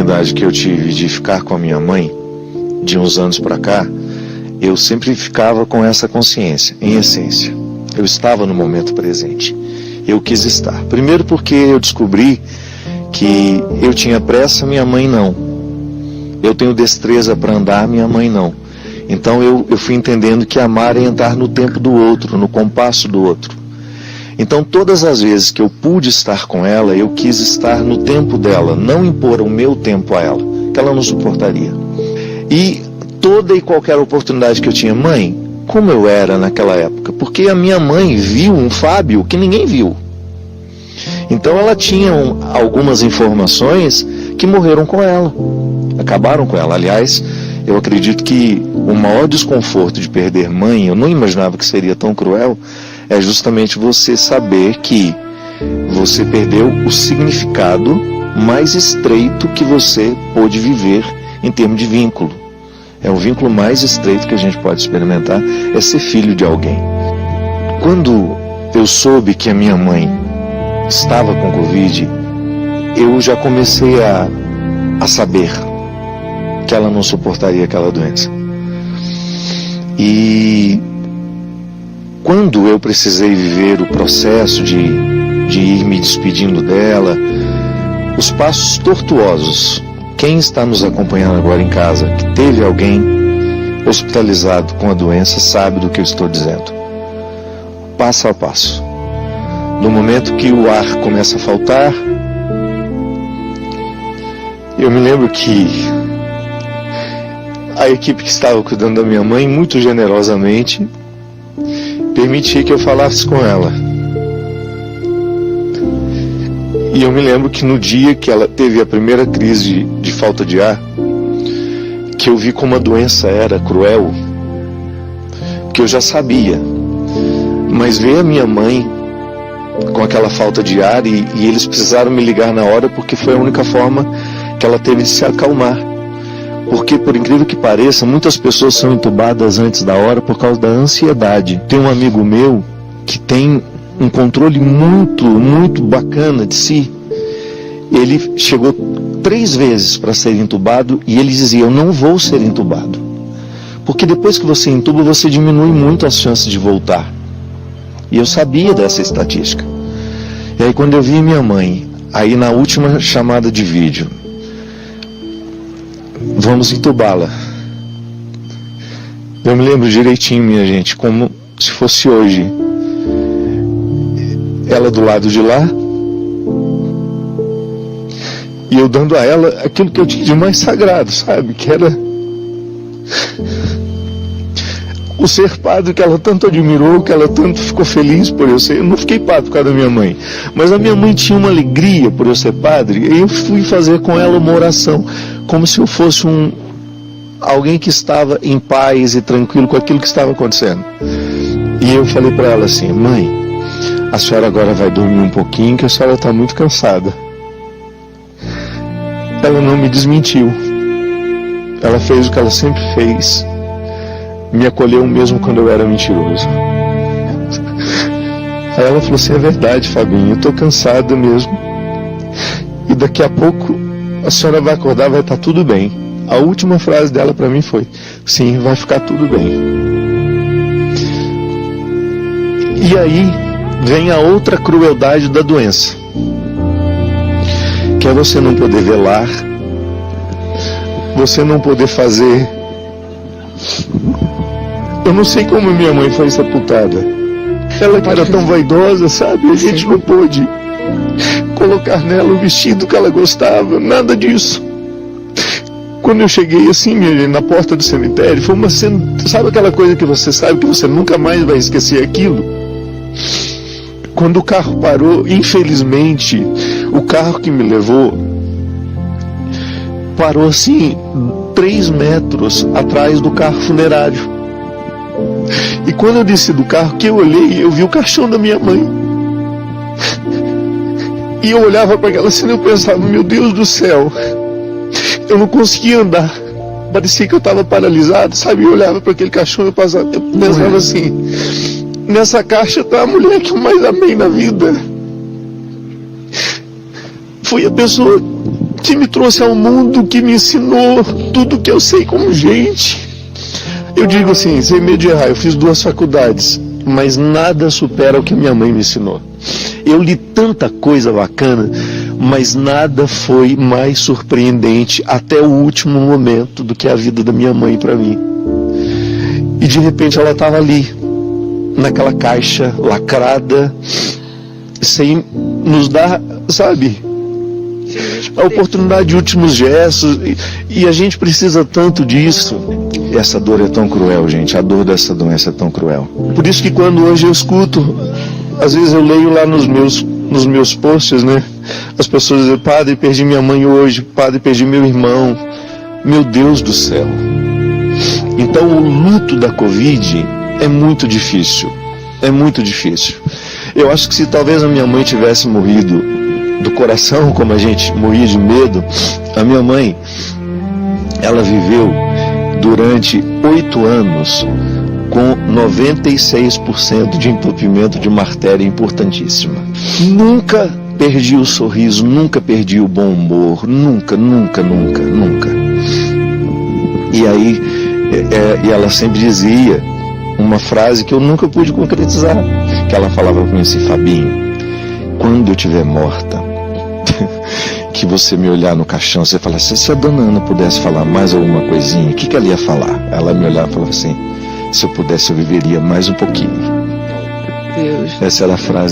oportunidade que eu tive de ficar com a minha mãe, de uns anos para cá, eu sempre ficava com essa consciência, em essência. Eu estava no momento presente. Eu quis estar. Primeiro porque eu descobri que eu tinha pressa, minha mãe não. Eu tenho destreza para andar, minha mãe não. Então eu fui entendendo que amar é entrar no tempo do outro, no compasso do outro. Então todas as vezes que eu pude estar com ela, eu quis estar no tempo dela, não impor o meu tempo a ela, que ela não suportaria. E toda e qualquer oportunidade que eu tinha, mãe, como eu era naquela época? Porque a minha mãe viu um Fábio que ninguém viu. Então ela tinha algumas informações que morreram com ela, acabaram com ela. Aliás, eu acredito que o maior desconforto de perder mãe, eu não imaginava que seria tão cruel, é justamente você saber que você perdeu o significado mais estreito que você pôde viver em termos de vínculo. É o vínculo mais estreito que a gente pode experimentar, é ser filho de alguém. Quando eu soube que a minha mãe estava com Covid, eu já comecei a saber que ela não suportaria aquela doença. E quando eu precisei viver o processo de ir me despedindo dela, os passos tortuosos, quem está nos acompanhando agora em casa, que teve alguém hospitalizado com a doença, sabe do que eu estou dizendo. Passo a passo. No momento que o ar começa a faltar, eu me lembro que a equipe que estava cuidando da minha mãe, muito generosamente, permitia que eu falasse com ela. E eu me lembro que no dia que ela teve a primeira crise de falta de ar, que eu vi como a doença era cruel, que eu já sabia, mas ver a minha mãe com aquela falta de ar e eles precisaram me ligar na hora porque foi a única forma que ela teve de se acalmar. Porque, por incrível que pareça, muitas pessoas são entubadas antes da hora por causa da ansiedade. Tem um amigo meu que tem um controle muito, muito bacana de si. Ele chegou 3 vezes para ser entubado e ele dizia, eu não vou ser entubado. Porque depois que você entuba, você diminui muito as chances de voltar. E eu sabia dessa estatística. E aí quando eu vi minha mãe, aí na última chamada de vídeo, vamos entubá-la. Eu me lembro direitinho, minha gente, como se fosse hoje. Ela do lado de lá, e eu dando a ela aquilo que eu tinha de mais sagrado, sabe? Que era o ser padre que ela tanto admirou, que ela tanto ficou feliz por eu ser. Eu não fiquei padre por causa da minha mãe, mas a minha mãe tinha uma alegria por eu ser padre, e eu fui fazer com ela uma oração, como se eu fosse alguém que estava em paz e tranquilo com aquilo que estava acontecendo. E eu falei para ela assim, mãe, a senhora agora vai dormir um pouquinho, que a senhora está muito cansada. Ela não me desmentiu. Ela fez o que ela sempre fez. Me acolheu mesmo quando eu era mentiroso. Aí ela falou assim, é verdade, Fabinho, eu estou cansada mesmo. E daqui a pouco a senhora vai acordar, vai estar tudo bem. A última frase dela para mim foi, sim, vai ficar tudo bem. E aí vem a outra crueldade da doença, que é você não poder velar, você não poder fazer. Eu não sei como minha mãe foi sepultada. Ela que era tão vaidosa, sabe? A gente não pôde colocar nela o vestido que ela gostava, nada disso. Quando eu cheguei assim, na porta do cemitério, foi uma cena, sabe aquela coisa que você sabe que você nunca mais vai esquecer aquilo? Quando o carro parou, infelizmente, o carro que me levou parou assim 3 metros atrás do carro funerário. E quando eu desci do carro, que eu olhei, eu vi o caixão da minha mãe. E eu olhava para aquela cena e eu pensava, meu Deus do céu, eu não conseguia andar. Parecia que eu estava paralisado, sabe? Eu olhava para aquele caixão e eu pensava assim, nessa caixa está a mulher que eu mais amei na vida. Foi a pessoa que me trouxe ao mundo, que me ensinou tudo que eu sei como gente. Eu digo assim, sem medo de errar, eu fiz 2 faculdades, mas nada supera o que minha mãe me ensinou. Eu li tanta coisa bacana, mas nada foi mais surpreendente até o último momento do que a vida da minha mãe para mim. E de repente ela estava ali, naquela caixa lacrada, sem nos dar, sabe, a oportunidade de últimos gestos, e a gente precisa tanto disso. Essa dor é tão cruel, gente, a dor dessa doença é tão cruel. Por isso que quando hoje eu escuto, às vezes eu leio lá nos meus posts, né, as pessoas dizem, padre, perdi minha mãe hoje, padre, perdi meu irmão. Meu Deus do céu. Então o luto da Covid é muito difícil, é muito difícil. Eu acho que se talvez a minha mãe tivesse morrido do coração, como a gente morria de medo, a minha mãe, ela viveu durante 8 anos com 96% de entupimento de uma artéria importantíssima. Nunca perdi o sorriso, nunca perdi o bom humor, nunca. E aí, e ela sempre dizia uma frase que eu nunca pude concretizar, que ela falava para mim assim, Fabinho, quando eu estiver morta, que você me olhar no caixão, você falar assim, se a dona Ana pudesse falar mais alguma coisinha, o que ela ia falar? Ela me olhava e falava assim, se eu pudesse eu viveria mais um pouquinho. Deus. Essa era a frase